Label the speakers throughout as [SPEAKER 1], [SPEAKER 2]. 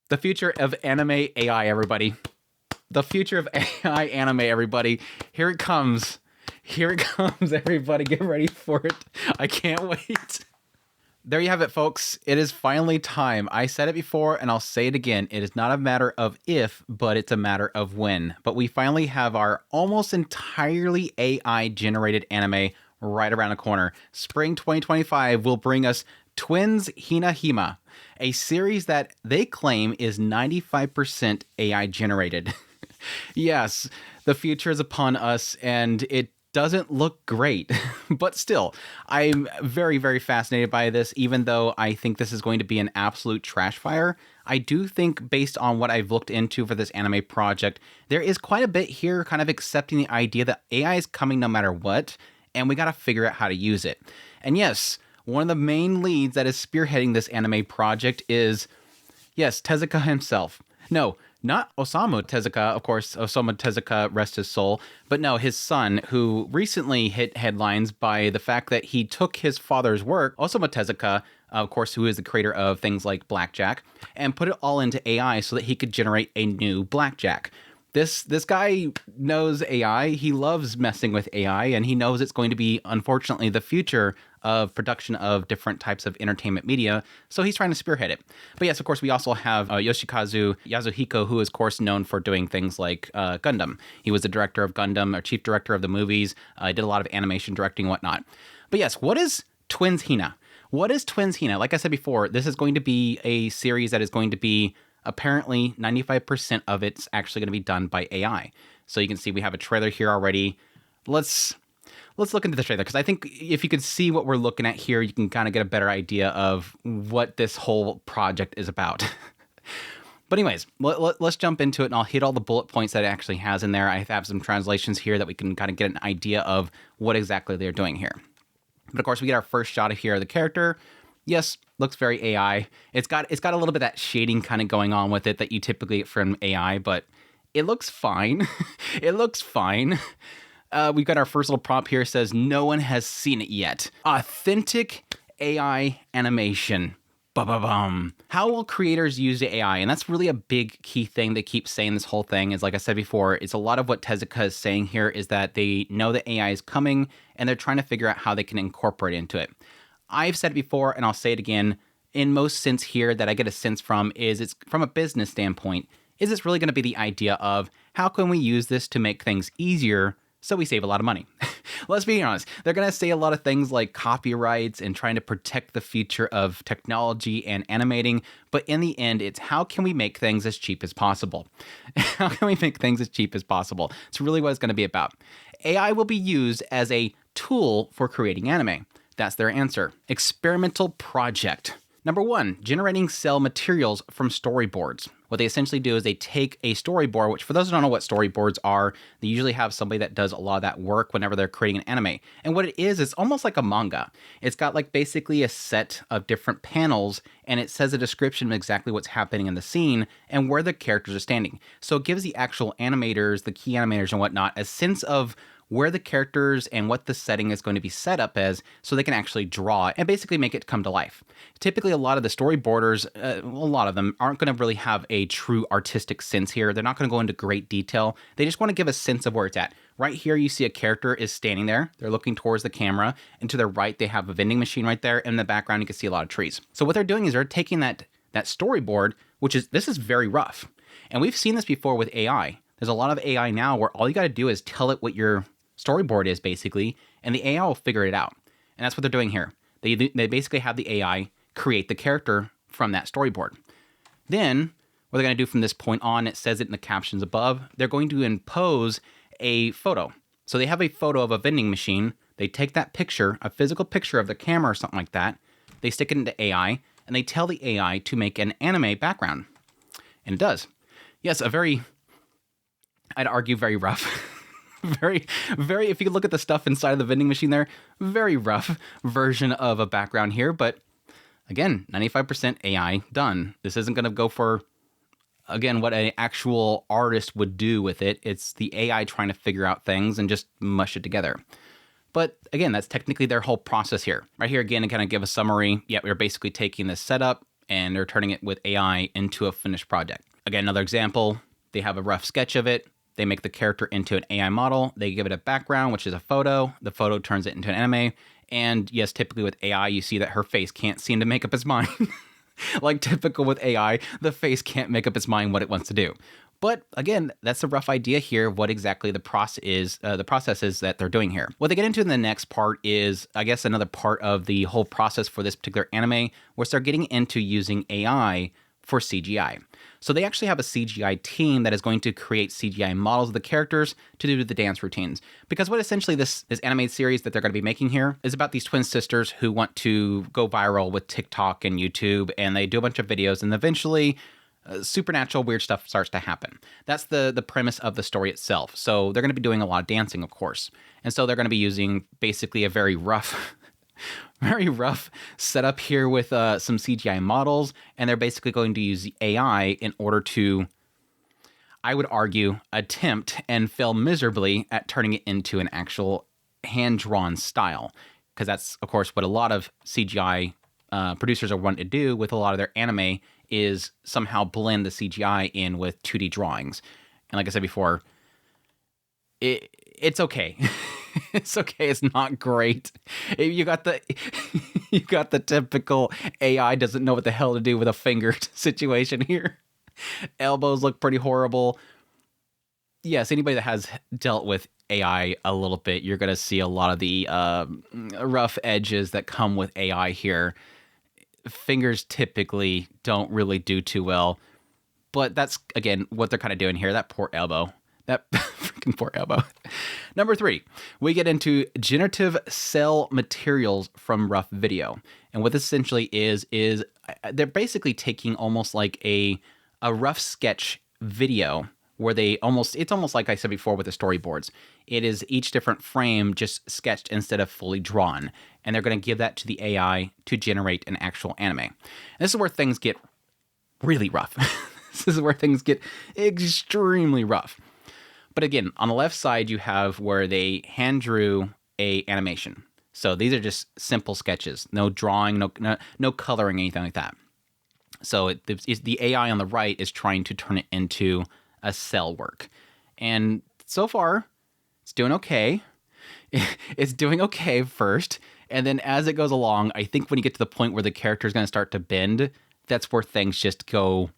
[SPEAKER 1] The future of anime AI, everybody. The future of AI anime, everybody. Here it comes. Here it comes, everybody. Get ready for it. I can't wait. There you have it, folks. It is finally time. I said it before, and I'll say it again. It is not a matter of if, but it's a matter of when. But we finally have our almost entirely AI-generated anime right around the corner. Spring 2025 will bring us Twins HinaHima, a series that they claim is 95% AI-generated. Yes, the future is upon us, and it doesn't look great. But still, I'm very, very fascinated by this, even though I think this is going to be an absolute trash fire. I do think, based on what I've looked into for this anime project, there is quite a bit here kind of accepting the idea that AI is coming no matter what, and we got to figure out how to use it. And yes, one of the main leads that is spearheading this anime project is, yes, Tezuka himself. No, not Osamu Tezuka, of course, Osamu Tezuka, rest his soul, but no, his son, who recently hit headlines by the fact that he took his father's work, Osamu Tezuka, of course, who is the creator of things like Blackjack, and put it all into AI so that he could generate a new Blackjack. This guy knows AI, he loves messing with AI, and he knows it's going to be, unfortunately, the future of production of different types of entertainment media, so he's trying to spearhead it. But yes, of course, we also have Yoshikazu Yasuhiko, who is, of course, known for doing things like Gundam. He was the director of Gundam, or chief director of the movies, did a lot of animation directing and whatnot. But yes, what is Twins Hina? What is Twins Hina? Like I said before, this is going to be a series that is going to be apparently 95% of it's actually going to be done by AI. So you can see we have a trailer here already. Let's look into the trailer, because I think if you could see what we're looking at here, you can kind of get a better idea of what this whole project is about. But anyways, let's jump into it, and I'll hit all the bullet points that it actually has in there. I have some translations here that we can kind of get an idea of what exactly they're doing here. But of course, we get our first shot of here of the character. Yes, looks very AI. It's got a little bit of that shading kind of going on with it that you typically get from AI, but it looks fine. It looks fine. We've got our first little prompt here. It says, no one has seen it yet. Authentic AI animation. Ba-ba-bum. How will creators use the AI? And that's really a big key thing they keep saying this whole thing is, like I said before, it's a lot of what Tezuka is saying here is that they know that AI is coming and they're trying to figure out how they can incorporate it into it. I've said it before, and I'll say it again, in most sense here that I get a sense from is it's from a business standpoint, is it's really going to be the idea of how can we use this to make things easier so we save a lot of money. Let's be honest. They're going to say a lot of things like copyrights and trying to protect the future of technology and animating. But in the end, it's how can we make things as cheap as possible? How can we make things as cheap as possible? It's really what it's going to be about. AI will be used as a tool for creating anime. That's their answer. Experimental project. Number 1, generating cell materials from storyboards. What they essentially do is they take a storyboard, which for those who don't know what storyboards are, they usually have somebody that does a lot of that work whenever they're creating an anime. And what it is, it's almost like a manga. It's got like basically a set of different panels, and it says a description of exactly what's happening in the scene and where the characters are standing. So it gives the actual animators, the key animators and whatnot, a sense of where the characters and what the setting is going to be set up as so they can actually draw and basically make it come to life. Typically, a lot of the storyboarders, a lot of them aren't going to really have a true artistic sense here. They're not going to go into great detail. They just want to give a sense of where it's at. Right here, you see a character is standing there. They're looking towards the camera. And to their right, they have a vending machine right there. And in the background, you can see a lot of trees. So what they're doing is they're taking that storyboard, this is very rough. And we've seen this before with AI. There's a lot of AI now where all you got to do is tell it what your storyboard is basically, and the AI will figure it out. And that's what they're doing here. They basically have the AI create the character from that storyboard. Then, what they're going to do from this point on, it says it in the captions above, they're going to impose a photo. So they have a photo of a vending machine. They take that picture, a physical picture of the camera or something like that. They stick it into AI, and they tell the AI to make an anime background. And it does. Yes, I'd argue very rough. Very, if you look at the stuff inside of the vending machine there, very rough version of a background here. But again, 95% AI done. This isn't going to go for, again, what an actual artist would do with it. It's the AI trying to figure out things and just mush it together. But again, that's technically their whole process here. Right here, again, to kind of give a summary, yeah, we're basically taking this setup and they're turning it with AI into a finished project. Again, another example, they have a rough sketch of it. They make the character into an AI model. They give it a background, which is a photo. The photo turns it into an anime. And yes, typically with AI, you see that her face can't seem to make up its mind. Like typical with AI, the face can't make up its mind what it wants to do. But again, that's a rough idea here of what exactly the process is that they're doing here. What they get into in the next part is, I guess, another part of the whole process for this particular anime, where they're getting into using AI for CGI. So they actually have a CGI team that is going to create CGI models of the characters to do the dance routines. Because what essentially this animated series that they're going to be making here is about these twin sisters who want to go viral with TikTok and YouTube, and they do a bunch of videos, and eventually supernatural weird stuff starts to happen. That's the premise of the story itself. So they're going to be doing a lot of dancing, of course. And so they're going to be using basically a very rough setup here with some CGI models, and they're basically going to use AI in order to, I would argue, attempt and fail miserably at turning it into an actual hand-drawn style. Because that's, of course, what a lot of CGI producers are wanting to do with a lot of their anime, is somehow blend the CGI in with 2D drawings. And like I said before, it's okay. It's okay. It's not great. You got the typical AI doesn't know what the hell to do with a finger situation here. Elbows look pretty horrible. Yes, anybody that has dealt with AI a little bit, you're going to see a lot of the rough edges that come with AI here. Fingers typically don't really do too well. But that's, again, what they're kind of doing here. That poor elbow. That freaking poor elbow. Number 3, we get into generative cell materials from rough video. And what this essentially is they're basically taking almost like a rough sketch video where it's almost like I said before with the storyboards. It is each different frame just sketched instead of fully drawn. And they're going to give that to the AI to generate an actual anime. And this is where things get really rough. This is where things get extremely rough. But again, on the left side, you have where they hand drew a animation. So these are just simple sketches, no drawing, no coloring, anything like that. So the AI on the right is trying to turn it into a cell work. And so far, it's doing okay. It's doing okay first. And then as it goes along, I think when you get to the point where the character is going to start to bend, that's where things just go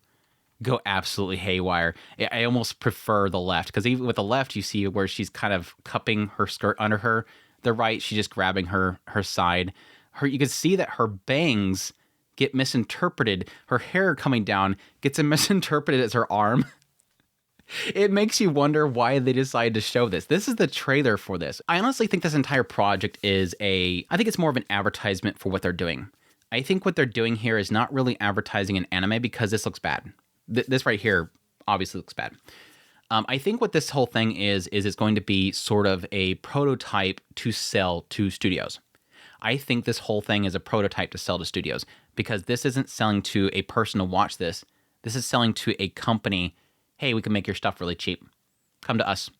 [SPEAKER 1] absolutely haywire. I almost prefer the left, because even with the left, you see where she's kind of cupping her skirt under her. The right, she's just grabbing her side. You can see that her bangs get misinterpreted. Her hair coming down gets misinterpreted as her arm. It makes you wonder why they decided to show this. This is the trailer for this. I honestly think this entire project is I think it's more of an advertisement for what they're doing. I think what they're doing here is not really advertising an anime, because this looks bad. This right here obviously looks bad. I think what this whole thing is it's going to be sort of a prototype to sell to studios. I think this whole thing is a prototype to sell to studios, because this isn't selling to a person to watch this. This is selling to a company. Hey, we can make your stuff really cheap. Come to us.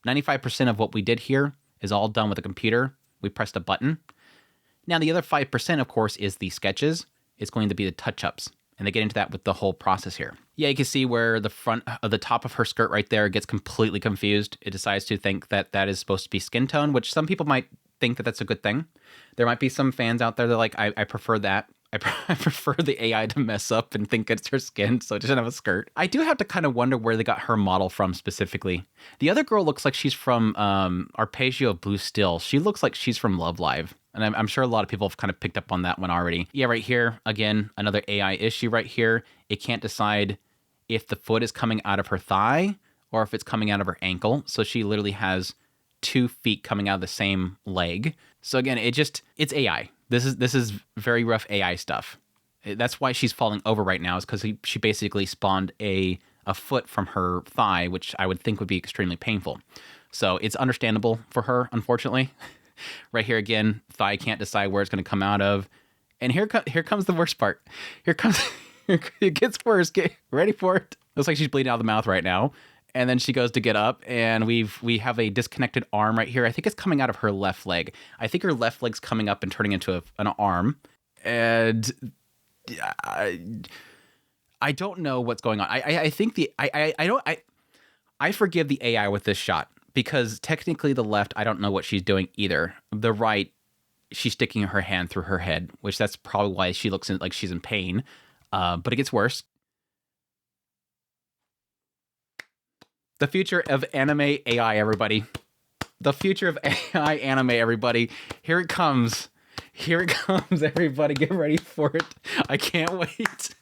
[SPEAKER 1] 95% of what we did here is all done with a computer. We pressed a button. Now, the other 5%, of course, is the sketches. It's going to be the touch-ups. And they get into that with the whole process here. Yeah, you can see where the front of the top of her skirt right there gets completely confused. It decides to think that that is supposed to be skin tone, which some people might think that that's a good thing. There might be some fans out there that are like, I prefer that. I prefer the AI to mess up and think it's her skin, so it doesn't have a skirt. I do have to kind of wonder where they got her model from specifically. The other girl looks like she's from Arpeggio Blue Still. She looks like she's from Love Live. And I'm sure a lot of people have kind of picked up on that one already. Yeah, right here, again, another AI issue right here. It can't decide if the foot is coming out of her thigh or if it's coming out of her ankle. So she literally has 2 feet coming out of the same leg. So again, it's AI. This is very rough AI stuff. That's why she's falling over right now, is because she basically spawned a foot from her thigh, which I would think would be extremely painful. So it's understandable for her, unfortunately. Right here again, thigh can't decide where it's going to come out of. And here comes the worst part. It gets worse. Get ready for it. Looks like she's bleeding out of the mouth right now. And then she goes to get up, and we have a disconnected arm right here. I think it's coming out of her left leg. I think her left leg's coming up and turning into an arm. And I don't know what's going on. I think I forgive the AI with this shot because technically the left, I don't know what she's doing either. The right, she's sticking her hand through her head, which that's probably why she looks like she's in pain. But it gets worse. The future of anime AI, everybody. The future of AI anime, everybody. Here it comes. Here it comes, everybody. Get ready for it. I can't wait.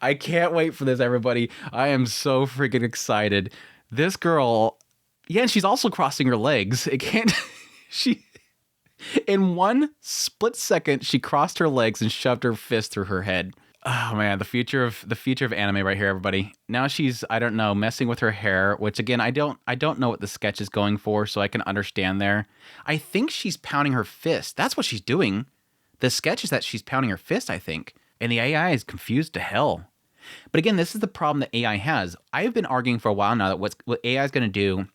[SPEAKER 1] I can't wait for this, everybody. I am so freaking excited. This girl, yeah, and she's also crossing her legs. It can't, she, in one split second, she crossed her legs and shoved her fist through her head. Oh man, the future of anime right here, everybody. Now she's, I don't know, messing with her hair, which again, I don't know what the sketch is going for, so I can understand there. I think she's pounding her fist. That's what she's doing. The sketch is that she's pounding her fist, I think. And the AI is confused to hell. But again, this is the problem that AI has. I've been arguing for a while now that what AI is going to do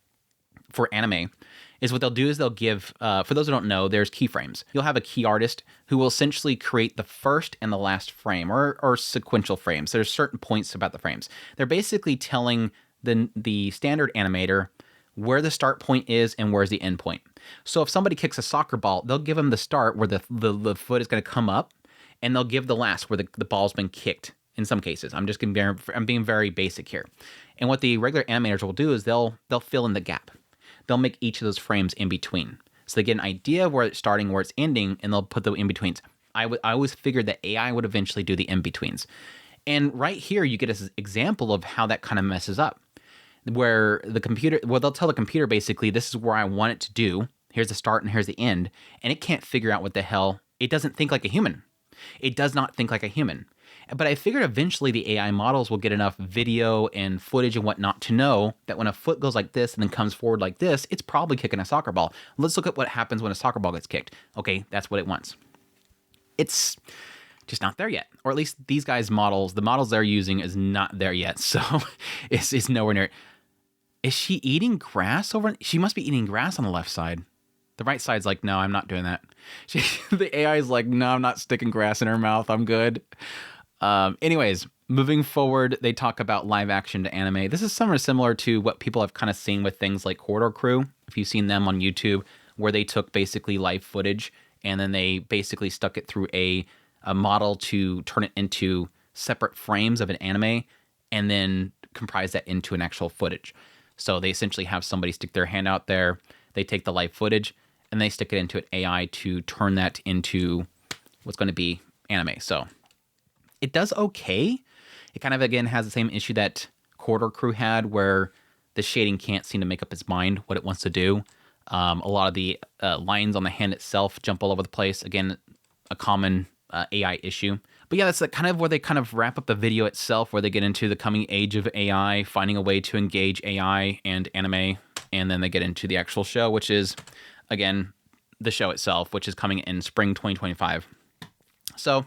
[SPEAKER 1] for anime is what they'll do is they'll give, for those who don't know, there's keyframes. You'll have a key artist who will essentially create the first and the last frame or sequential frames. There's certain points about the frames. They're basically telling the standard animator where the start point is and where's the end point. So if somebody kicks a soccer ball, they'll give them the start where the foot is going to come up, and they'll give the last where the ball's been kicked. In some cases, I'm being very basic here. And what the regular animators will do is they'll fill in the gap. They'll make each of those frames in between. So they get an idea of where it's starting, where it's ending, and they'll put the in-betweens. I always figured that AI would eventually do the in-betweens. And right here, you get an example of how that kind of messes up. Where they'll tell the computer basically, this is where I want it to do. Here's the start and here's the end. And it can't figure out what the hell. It doesn't think like a human. It does not think like a human. But I figured eventually the AI models will get enough video and footage and whatnot to know that when a foot goes like this and then comes forward like this, it's probably kicking a soccer ball. Let's look at what happens when a soccer ball gets kicked. Okay, that's what it wants. It's just not there yet. Or at least these guys' models, the models they're using is not there yet. So it's nowhere near it. Is she eating grass over? She must be eating grass on the left side. The right side's like, no, I'm not doing that. The AI is like, no, I'm not sticking grass in her mouth. I'm good. Anyways, moving forward, they talk about live action to anime. This is somewhat similar to what people have kind of seen with things like Corridor Crew. If you've seen them on YouTube, where they took basically live footage and then they basically stuck it through a model to turn it into separate frames of an anime and then comprise that into an actual footage. So they essentially have somebody stick their hand out there. They take the live footage and they stick it into an AI to turn that into what's going to be anime. So it does okay. It kind of, again, has the same issue that Corridor Crew had, where the shading can't seem to make up its mind what it wants to do. A lot of the lines on the hand itself jump all over the place. Again, a common AI issue. But yeah, that's kind of where they kind of wrap up the video itself, where they get into the coming age of AI, finding a way to engage AI and anime, and then they get into the actual show, which is, again, the show itself, which is coming in spring 2025. So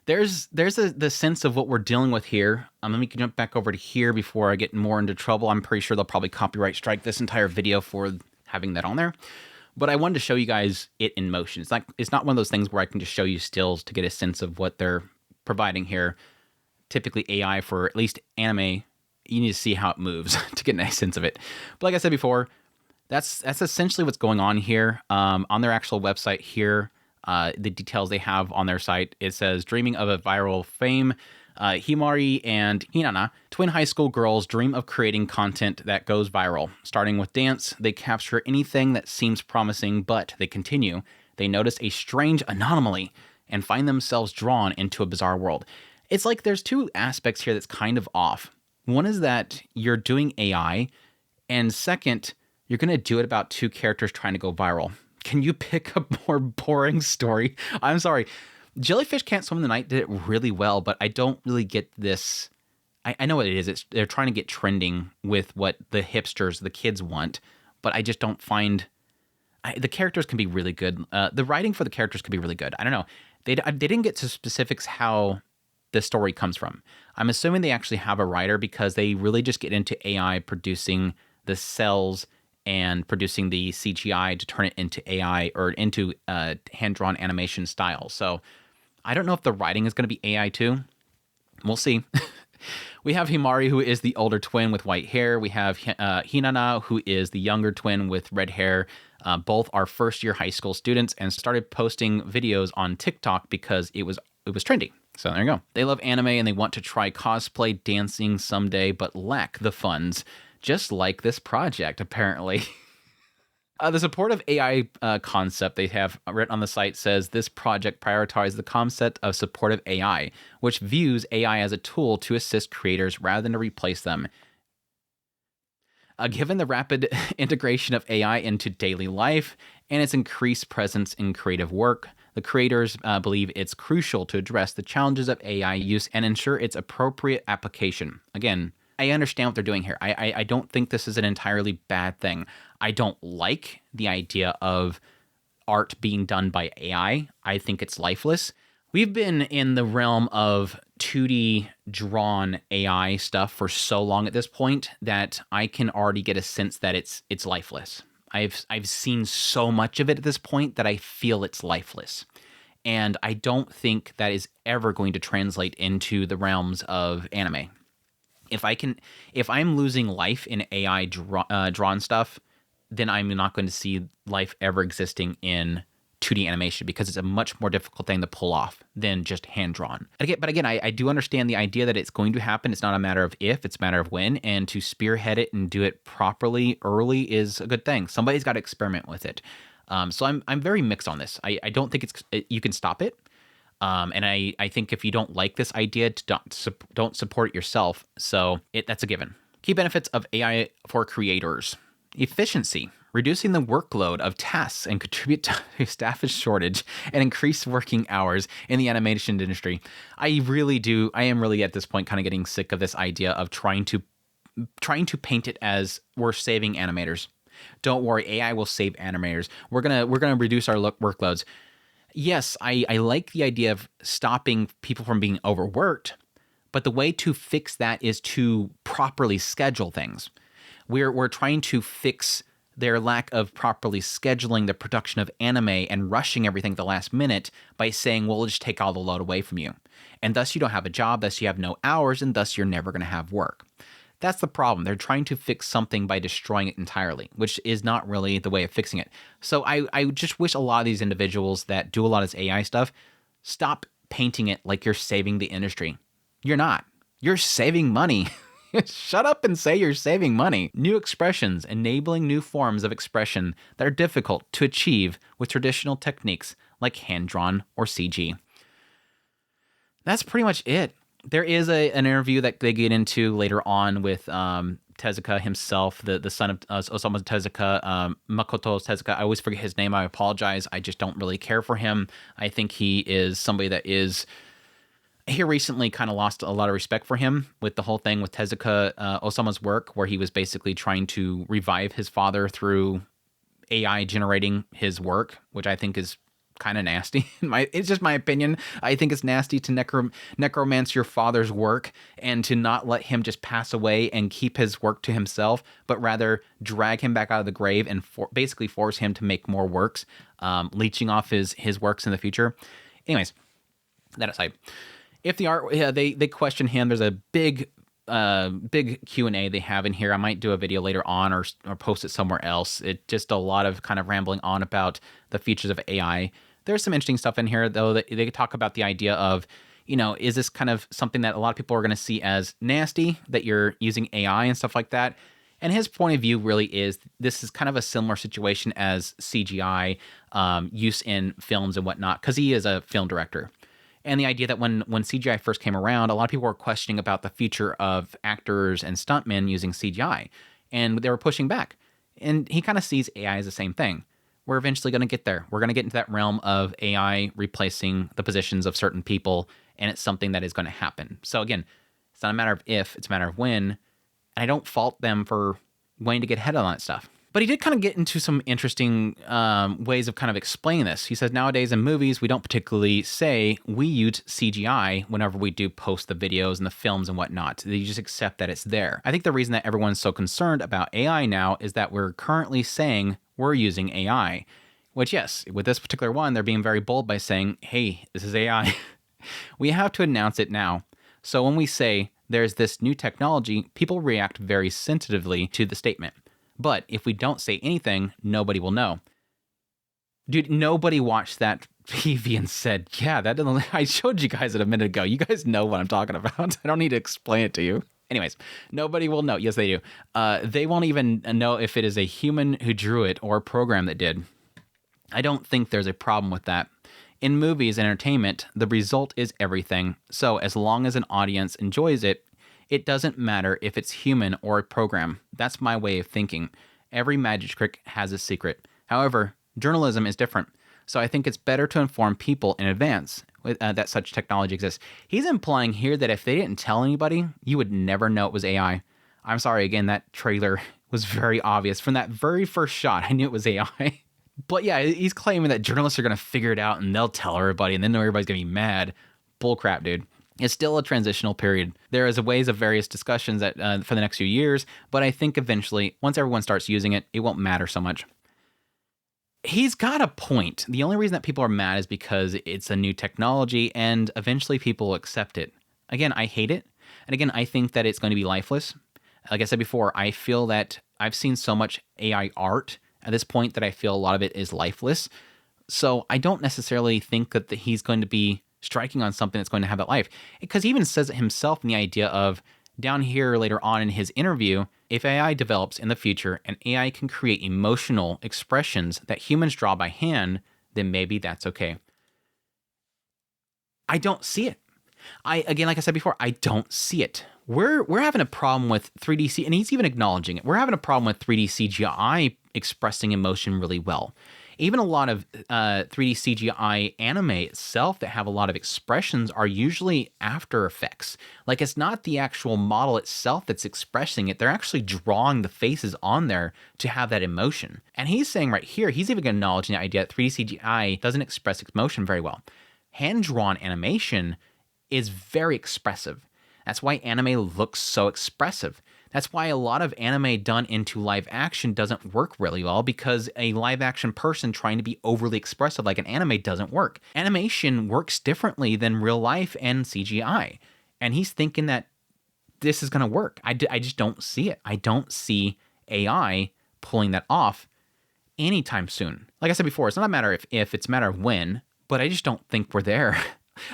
[SPEAKER 1] there's the sense of what we're dealing with here. Let me jump back over to here before I get more into trouble. I'm pretty sure they'll probably copyright strike this entire video for having that on there. But I wanted to show you guys it in motion. It's not one of those things where I can just show you stills to get a sense of what they're providing here. Typically AI for at least anime, you need to see how it moves to get a nice sense of it. But like I said before, that's essentially what's going on here. On their actual website here, the details they have on their site, it says, dreaming of a viral fame, Himari and Hinana, twin high school girls, dream of creating content that goes viral. Starting with dance, they capture anything that seems promising, but they continue. They notice a strange anomaly and find themselves drawn into a bizarre world. It's like there's two aspects here that's kind of off. One is that you're doing AI, and second, you're going to do it about two characters trying to go viral. Can you pick a more boring story? I'm sorry. Jellyfish Can't Swim in the Night did it really well, but I don't really get this. I know what it is. They're trying to get trending with what the hipsters, the kids want, but I just don't find... the characters can be really good. The writing for the characters can be really good. I don't know. They didn't get to specifics how the story comes from. I'm assuming they actually have a writer because they really just get into AI producing the cells and producing the CGI to turn it into AI or into hand-drawn animation style. So I don't know if the writing is going to be AI too. We'll see. We have Himari, who is the older twin with white hair. We have Hinana, who is the younger twin with red hair. Both are first-year high school students and started posting videos on TikTok because it was trendy. So there you go. They love anime and they want to try cosplay dancing someday, but lack the funds, just like this project, apparently. The supportive AI concept they have written on the site says this project prioritizes the concept of supportive AI, which views AI as a tool to assist creators rather than to replace them. Given the rapid integration of AI into daily life and its increased presence in creative work, the creators believe it's crucial to address the challenges of AI use and ensure its appropriate application. Again, I understand what they're doing here. I don't think this is an entirely bad thing. I don't like the idea of art being done by AI. I think it's lifeless. We've been in the realm of 2D drawn AI stuff for so long at this point that I can already get a sense that it's lifeless. I've seen so much of it at this point that I feel it's lifeless. And I don't think that is ever going to translate into the realms of anime. If I'm losing life in AI drawn stuff, then I'm not going to see life ever existing in 2D animation because it's a much more difficult thing to pull off than just hand drawn. But again, I do understand the idea that it's going to happen. It's not a matter of if, it's a matter of when, and to spearhead it and do it properly early is a good thing. Somebody's got to experiment with it. So I'm very mixed on this. I don't think you can stop it. And I think if you don't like this idea, don't support it yourself. So that's a given. Key benefits of AI for creators. Efficiency, reducing the workload of tasks and contribute to staff shortage and increased working hours in the animation industry. I am really at this point kind of getting sick of this idea of trying to paint it as we're saving animators. Don't worry, AI will save animators. We're gonna reduce our workloads. Yes, I like the idea of stopping people from being overworked, but the way to fix that is to properly schedule things. We're trying to fix their lack of properly scheduling the production of anime and rushing everything at the last minute by saying, well, we'll just take all the load away from you. And thus you don't have a job, thus you have no hours, and thus you're never going to have work. That's the problem. They're trying to fix something by destroying it entirely, which is not really the way of fixing it. So I just wish a lot of these individuals that do a lot of this AI stuff stop painting it like you're saving the industry. You're not. You're saving money. Shut up and say you're saving money. New expressions, enabling new forms of expression that are difficult to achieve with traditional techniques like hand-drawn or CG. That's pretty much it. There is an interview that they get into later on with Tezuka himself, the son of Osamu Tezuka, Makoto Tezuka. I always forget his name. I apologize. I just don't really care for him. I think he is somebody that is... Here recently kind of lost a lot of respect for him with the whole thing with Tezuka Osamu's work, where he was basically trying to revive his father through AI generating his work, which I think is kind of nasty. It's just my opinion. I think it's nasty to necromance your father's work and to not let him just pass away and keep his work to himself, but rather drag him back out of the grave and basically force him to make more works, leeching off his works in the future. Anyways, that aside. If the art, they question him. There's a big Q&A they have in here. I might do a video later on or post it somewhere else. It just a lot of kind of rambling on about the features of AI. There's some interesting stuff in here, though, that they talk about the idea of, is this kind of something that a lot of people are going to see as nasty, that you're using AI and stuff like that? And his point of view really is this is kind of a similar situation as CGI use in films and whatnot, because he is a film director. And the idea that when CGI first came around, a lot of people were questioning about the future of actors and stuntmen using CGI. And they were pushing back. And he kind of sees AI as the same thing. We're eventually going to get there. We're going to get into that realm of AI replacing the positions of certain people. And it's something that is going to happen. So again, it's not a matter of if, it's a matter of when. And I don't fault them for wanting to get ahead on that stuff. But he did kind of get into some interesting ways of kind of explaining this. He says, nowadays in movies, we don't particularly say we use CGI whenever we do post the videos and the films and whatnot. You just accept that it's there. I think the reason that everyone's so concerned about AI now is that we're currently saying we're using AI. Which, yes, with this particular one, they're being very bold by saying, hey, this is AI. We have to announce it now. So when we say there's this new technology, people react very sensitively to the statement. But if we don't say anything, nobody will know. Dude, nobody watched that PV and said, yeah, that doesn't. I showed you guys it a minute ago. You guys know what I'm talking about. I don't need to explain it to you. Anyways, nobody will know. Yes, they do. They won't even know if it is a human who drew it or a program that did. I don't think there's a problem with that. In movies and entertainment, the result is everything. So as long as an audience enjoys it, it doesn't matter if it's human or a program. That's my way of thinking. Every magic trick has a secret. However, journalism is different. So I think it's better to inform people in advance that such technology exists. He's implying here that if they didn't tell anybody, you would never know it was AI. I'm sorry, again, that trailer was very obvious. From that very first shot, I knew it was AI. But yeah, he's claiming that journalists are going to figure it out and they'll tell everybody and then everybody's going to be mad. Bullcrap, dude. It's still a transitional period. There is ways of various discussions that for the next few years, but I think eventually, once everyone starts using it, it won't matter so much. He's got a point. The only reason that people are mad is because it's a new technology and eventually people will accept it. Again, I hate it. And again, I think that it's going to be lifeless. Like I said before, I feel that I've seen so much AI art at this point that I feel a lot of it is lifeless. So I don't necessarily think that he's going to be striking on something that's going to have that life. Because he even says it himself in the idea of, down here later on in his interview, if AI develops in the future and AI can create emotional expressions that humans draw by hand, then maybe that's okay. I don't see it. Again, like I said before, I don't see it. We're having a problem with 3D and he's even acknowledging it. We're having a problem with 3D CGI expressing emotion really well. Even a lot of 3D CGI anime itself that have a lot of expressions are usually After Effects. Like, it's not the actual model itself that's expressing it. They're actually drawing the faces on there to have that emotion. And he's saying right here, he's even acknowledging the idea that 3D CGI doesn't express emotion very well. Hand-drawn animation is very expressive. That's why anime looks so expressive. That's why a lot of anime done into live action doesn't work really well, because a live action person trying to be overly expressive like an anime doesn't work. Animation works differently than real life and CGI. And he's thinking that this is going to work. I just don't see it. I don't see AI pulling that off anytime soon. Like I said before, it's not a matter if it's a matter of when, but I just don't think we're there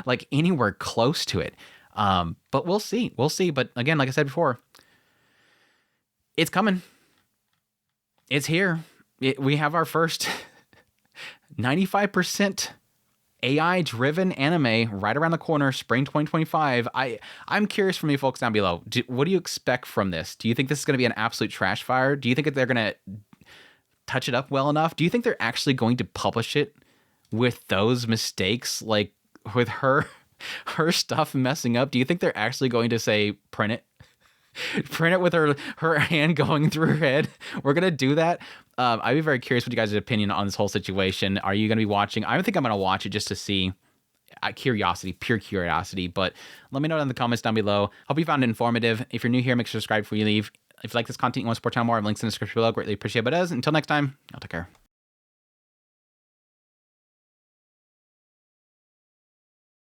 [SPEAKER 1] like anywhere close to it. But we'll see. We'll see. But again, like I said before, it's coming. It's here. We have our first 95% AI-driven anime right around the corner, spring 2025. I'm curious from you folks down below. What do you expect from this? Do you think this is going to be an absolute trash fire? Do you think that they're going to touch it up well enough? Do you think they're actually going to publish it with those mistakes, like with her stuff messing up? Do you think they're actually going to say, print it? Print it with her hand going through her head? We're going to do that. I'd be very curious what you guys' opinion on this whole situation. Are you going to be watching? I think I'm going to watch it just to see. Curiosity, pure curiosity. But let me know in the comments down below. Hope you found it informative. If you're new here, make sure to subscribe before you leave. If you like this content, you want to support channel more, I have links in the description below. Greatly appreciate it. But until next time, I'll take care.